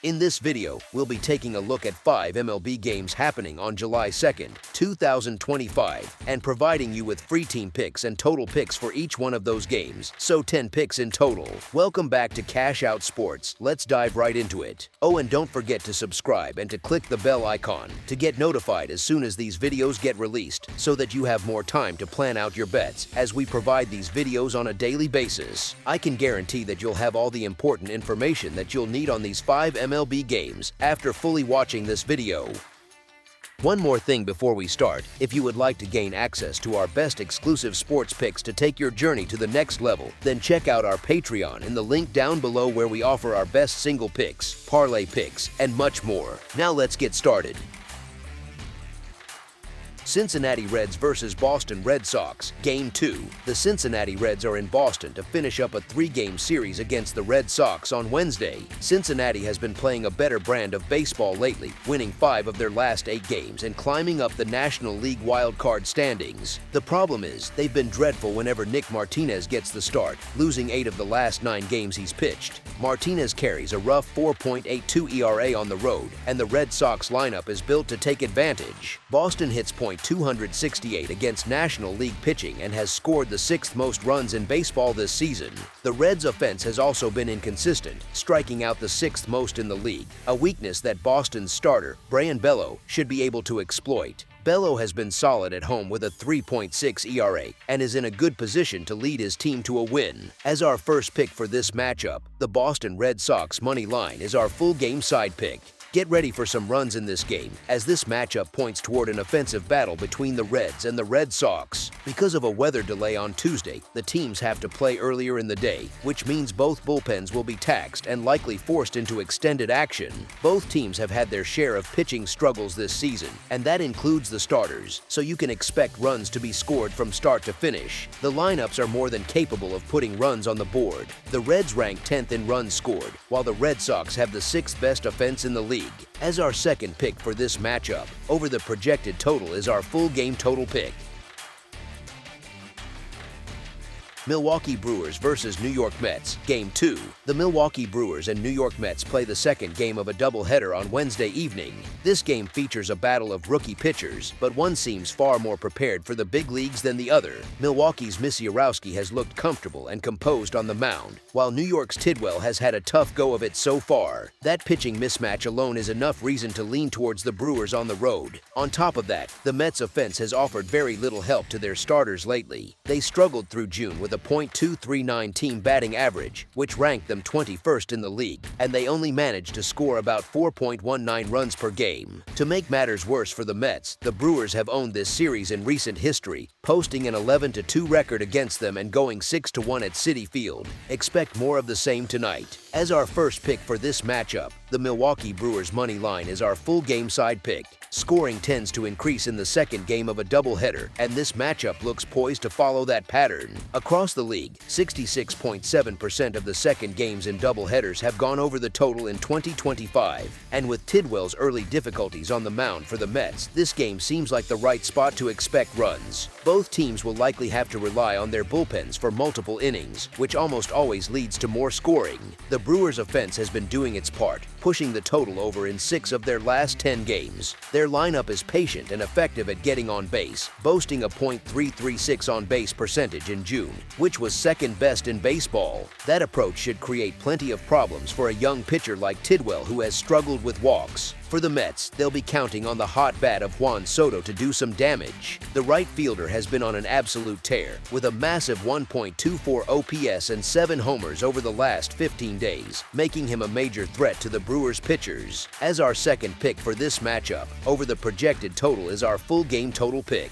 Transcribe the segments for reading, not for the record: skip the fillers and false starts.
In this video, we'll be taking a look at 5 MLB games happening on July 2nd, 2025, and providing you with free team picks and total picks for each one of those games, so 10 picks in total. Welcome back to Cash Out Sports. Let's dive right into it. Oh, and don't forget to subscribe and to click the bell icon to get notified as soon as these videos get released, so that you have more time to plan out your bets as we provide these videos on a daily basis. I can guarantee that you'll have all the important information that you'll need on these 5 MLB games after fully watching this video. One more thing before we start: if you would like to gain access to our best exclusive sports picks to take your journey to the next level, then check out our Patreon in the link down below, where we offer our best single picks, parlay picks, and much more. Now let's get started. Cincinnati Reds vs. Boston Red Sox, Game 2. The Cincinnati Reds are in Boston to finish up a 3-game series against the Red Sox on Wednesday. Cincinnati has been playing a better brand of baseball lately, winning 5 of their last 8 games and climbing up the National League wildcard standings. The problem is, they've been dreadful whenever Nick Martinez gets the start, losing 8 of the last 9 games he's pitched. Martinez carries a rough 4.82 ERA on the road, and the Red Sox lineup is built to take advantage. Boston hits .268 against National League pitching and has scored the 6th most runs in baseball this season. The Reds' offense has also been inconsistent, striking out the 6th most in the league, a weakness that Boston's starter, Brayan Bello, should be able to exploit. Bello has been solid at home with a 3.6 ERA and is in a good position to lead his team to a win. As our first pick for this matchup, the Boston Red Sox money line is our full game side pick. Get ready for some runs in this game, as this matchup points toward an offensive battle between the Reds and the Red Sox. Because of a weather delay on Tuesday, the teams have to play earlier in the day, which means both bullpens will be taxed and likely forced into extended action. Both teams have had their share of pitching struggles this season, and that includes the starters, so you can expect runs to be scored from start to finish. The lineups are more than capable of putting runs on the board. The Reds rank 10th in runs scored, while the Red Sox have the 6th best offense in the league. As our second pick for this matchup, over the projected total is our full game total pick. Milwaukee Brewers vs. New York Mets, Game 2. The Milwaukee Brewers and New York Mets play the second game of a doubleheader on Wednesday evening. This game features a battle of rookie pitchers, but one seems far more prepared for the big leagues than the other. Milwaukee's Misiorowski has looked comfortable and composed on the mound, while New York's Tidwell has had a tough go of it so far. That pitching mismatch alone is enough reason to lean towards the Brewers on the road. On top of that, the Mets' offense has offered very little help to their starters lately. They struggled through June with a .239 team batting average, which ranked them 21st in the league, and they only managed to score about 4.19 runs per game. To make matters worse for the Mets, the Brewers have owned this series in recent history, posting an 11-2 record against them and going 6-1 at Citi Field. Expect more of the same tonight. As our first pick for this matchup, the Milwaukee Brewers money line is our full game side pick. Scoring tends to increase in the second game of a doubleheader, and this matchup looks poised to follow that pattern. Across the league, 66.7% of the second games in doubleheaders have gone over the total in 2025. And with Tidwell's early difficulties on the mound for the Mets, this game seems like the right spot to expect runs. Both teams will likely have to rely on their bullpens for multiple innings, which almost always leads to more scoring. The Brewers' offense has been doing its part, pushing the total over in 6 of their last 10 games. Their lineup is patient and effective at getting on base, boasting a .336 on-base percentage in June, which was second best in baseball. That approach should create plenty of problems for a young pitcher like Tidwell, who has struggled with walks. For the Mets, they'll be counting on the hot bat of Juan Soto to do some damage. The right fielder has been on an absolute tear, with a massive 1.24 OPS and 7 homers over the last 15 days, making him a major threat to the Brewers pitchers. As our second pick for this matchup, over the projected total is our full game total pick.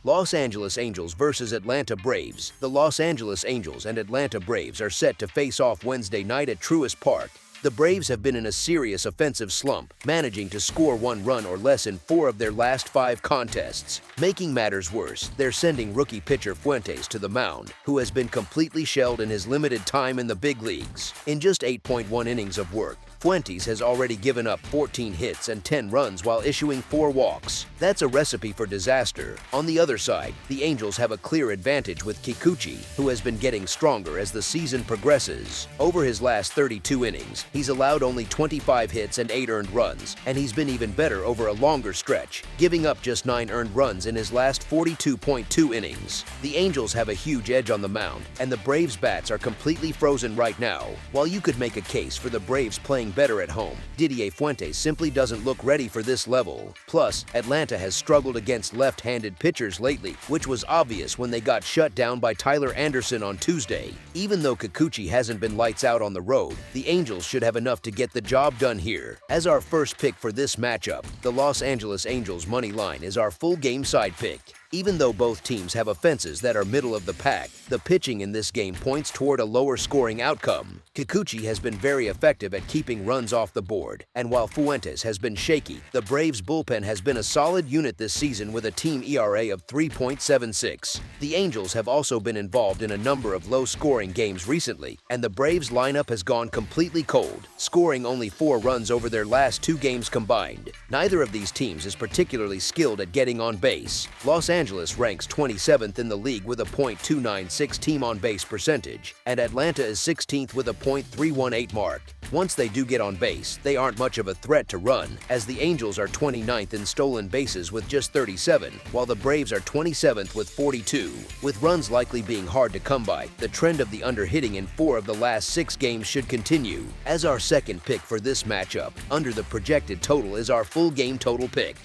Los Angeles Angels vs. Atlanta Braves. The Los Angeles Angels and Atlanta Braves are set to face off Wednesday night at Truist Park. The Braves have been in a serious offensive slump, managing to score 1 run or less in 4 of their last 5 contests. Making matters worse, they're sending rookie pitcher Fuentes to the mound, who has been completely shelled in his limited time in the big leagues. In just 8.1 innings of work, Fuentes has already given up 14 hits and 10 runs while issuing 4 walks. That's a recipe for disaster. On the other side, the Angels have a clear advantage with Kikuchi, who has been getting stronger as the season progresses. Over his last 32 innings, he's allowed only 25 hits and 8 earned runs, and he's been even better over a longer stretch, giving up just 9 earned runs in his last 42.2 innings. The Angels have a huge edge on the mound, and the Braves' bats are completely frozen right now. While you could make a case for the Braves playing better at home, Didier Fuentes simply doesn't look ready for this level. Plus, Atlanta has struggled against left-handed pitchers lately, which was obvious when they got shut down by Tyler Anderson on Tuesday. Even though Kikuchi hasn't been lights out on the road, the Angels should have enough to get the job done here. As our first pick for this matchup, the Los Angeles Angels money line is our full game side pick. Even though both teams have offenses that are middle of the pack, the pitching in this game points toward a lower scoring outcome. Kikuchi has been very effective at keeping runs off the board, and while Fuentes has been shaky, the Braves' bullpen has been a solid unit this season with a team ERA of 3.76. The Angels have also been involved in a number of low-scoring games recently, and the Braves' lineup has gone completely cold, scoring only 4 runs over their last 2 games combined. Neither of these teams is particularly skilled at getting on base. Los Angeles ranks 27th in the league with a .296 team on base percentage, and Atlanta is 16th with a .318 mark. Once they do get on base, they aren't much of a threat to run, as the Angels are 29th in stolen bases with just 37, while the Braves are 27th with 42. With runs likely being hard to come by, the trend of the underhitting in 4 of the last 6 games should continue. As our second pick for this matchup, under the projected total is our full game total pick.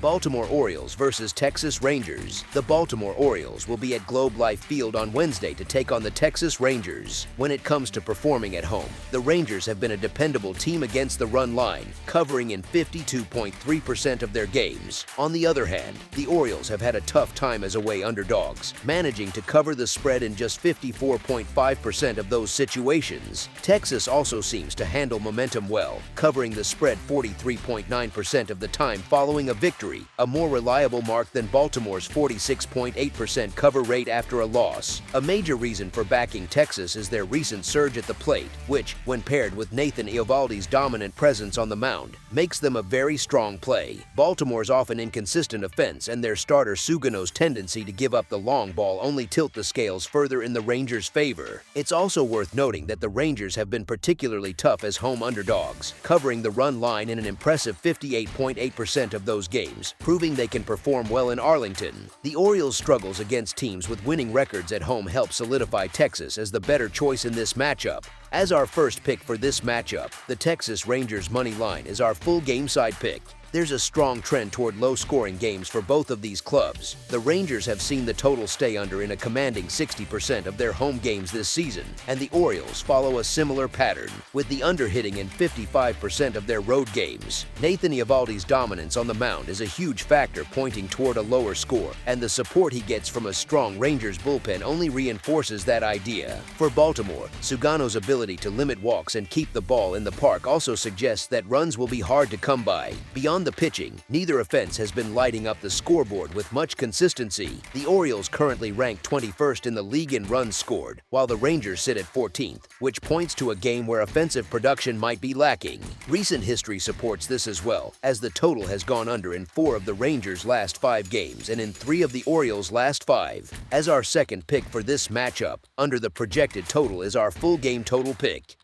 Baltimore Orioles versus Texas Rangers. The Baltimore Orioles will be at Globe Life Field on Wednesday to take on the Texas Rangers. When it comes to performing at home, the Rangers have been a dependable team against the run line, covering in 52.3% of their games. On the other hand, the Orioles have had a tough time as away underdogs, managing to cover the spread in just 54.5% of those situations. Texas also seems to handle momentum well, covering the spread 43.9% of the time following a victory, a more reliable mark than Baltimore's 46.8% cover rate after a loss. A major reason for backing Texas is their recent surge at the plate, which, when paired with Nathan Eovaldi's dominant presence on the mound, makes them a very strong play. Baltimore's often inconsistent offense and their starter Sugano's tendency to give up the long ball only tilt the scales further in the Rangers' favor. It's also worth noting that the Rangers have been particularly tough as home underdogs, covering the run line in an impressive 58.8% of those games, proving they can perform well in Arlington. The Orioles' struggles against teams with winning records at home help solidify Texas as the better choice in this matchup. As our first pick for this matchup, the Texas Rangers money line is our full game side pick. There's a strong trend toward low-scoring games for both of these clubs. The Rangers have seen the total stay under in a commanding 60% of their home games this season, and the Orioles follow a similar pattern, with the under hitting in 55% of their road games. Nathan Eovaldi's dominance on the mound is a huge factor pointing toward a lower score, and the support he gets from a strong Rangers bullpen only reinforces that idea. For Baltimore, Sugano's ability to limit walks and keep the ball in the park also suggests that runs will be hard to come by. Beyond the pitching, neither offense has been lighting up the scoreboard with much consistency. The Orioles currently rank 21st in the league in runs scored, while the Rangers sit at 14th, which points to a game where offensive production might be lacking. Recent history supports this as well, as the total has gone under in 4 of the Rangers' last 5 games and in 3 of the Orioles' last 5. As our second pick for this matchup, under the projected total is our full game total pick.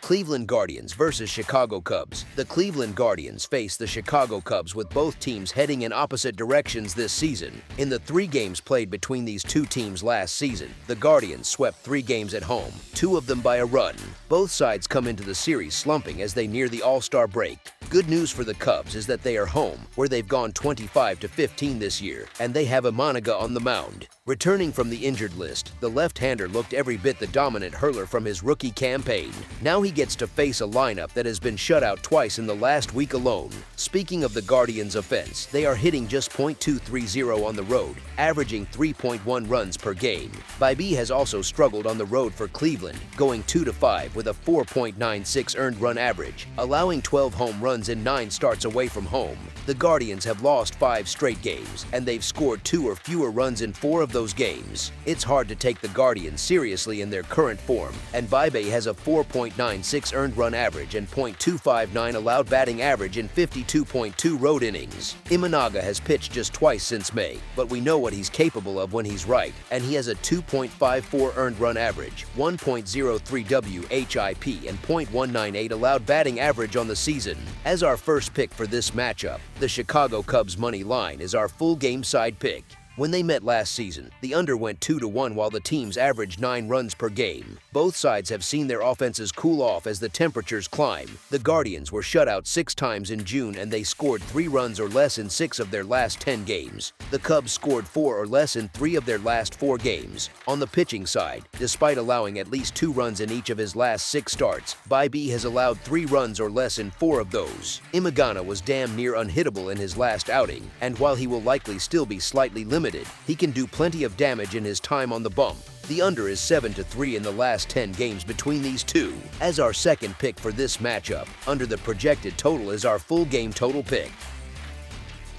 Cleveland Guardians versus Chicago Cubs. The Cleveland Guardians face the Chicago Cubs with both teams heading in opposite directions this season. In the 3 games played between these 2 teams last season, the Guardians swept 3 games at home, 2 of them by a run. Both sides come into the series slumping as they near the All-Star break. Good news for the Cubs is that they are home, where they've gone 25-15 this year, and they have Imanaga on the mound. Returning from the injured list, the left-hander looked every bit the dominant hurler from his rookie campaign. Now he gets to face a lineup that has been shut out twice in the last week alone. Speaking of the Guardians' offense, they are hitting just .230 on the road, averaging 3.1 runs per game. Bibee has also struggled on the road for Cleveland, going 2-5 with a 4.96 earned run average, allowing 12 home runs in 9 starts away from home. The Guardians have lost 5 straight games, and they've scored 2 or fewer runs in 4 of those games. It's hard to take the Guardians seriously in their current form, and Vibe has a 4.96 earned run average and .259 allowed batting average in 52.2 road innings. Imanaga has pitched just twice since May, but we know what he's capable of when he's right, and he has a 2.54 earned run average, 1.03 WHIP, and .198 allowed batting average on the season. As our first pick for this matchup, the Chicago Cubs money line is our full game side pick. When they met last season, the under went 2-1 while the teams averaged 9 runs per game. Both sides have seen their offenses cool off as the temperatures climb. The Guardians were shut out 6 times in June and they scored 3 runs or less in 6 of their last 10 games. The Cubs scored 4 or less in 3 of their last 4 games. On the pitching side, despite allowing at least 2 runs in each of his last 6 starts, Vibe has allowed 3 runs or less in 4 of those. Imagana was damn near unhittable in his last outing, and while he will likely still be slightly limited, he can do plenty of damage in his time on the bump. The under is 7-3 in the last 10 games between these two. As our second pick for this matchup, under the projected total is our full game total pick.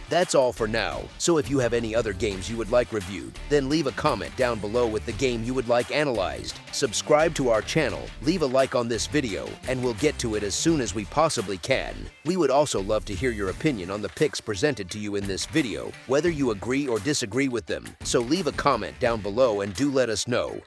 That's all for now, so if you have any other games you would like reviewed, then leave a comment down below with the game you would like analyzed. Subscribe to our channel, leave a like on this video, and we'll get to it as soon as we possibly can. We would also love to hear your opinion on the picks presented to you in this video, whether you agree or disagree with them, so leave a comment down below and do let us know.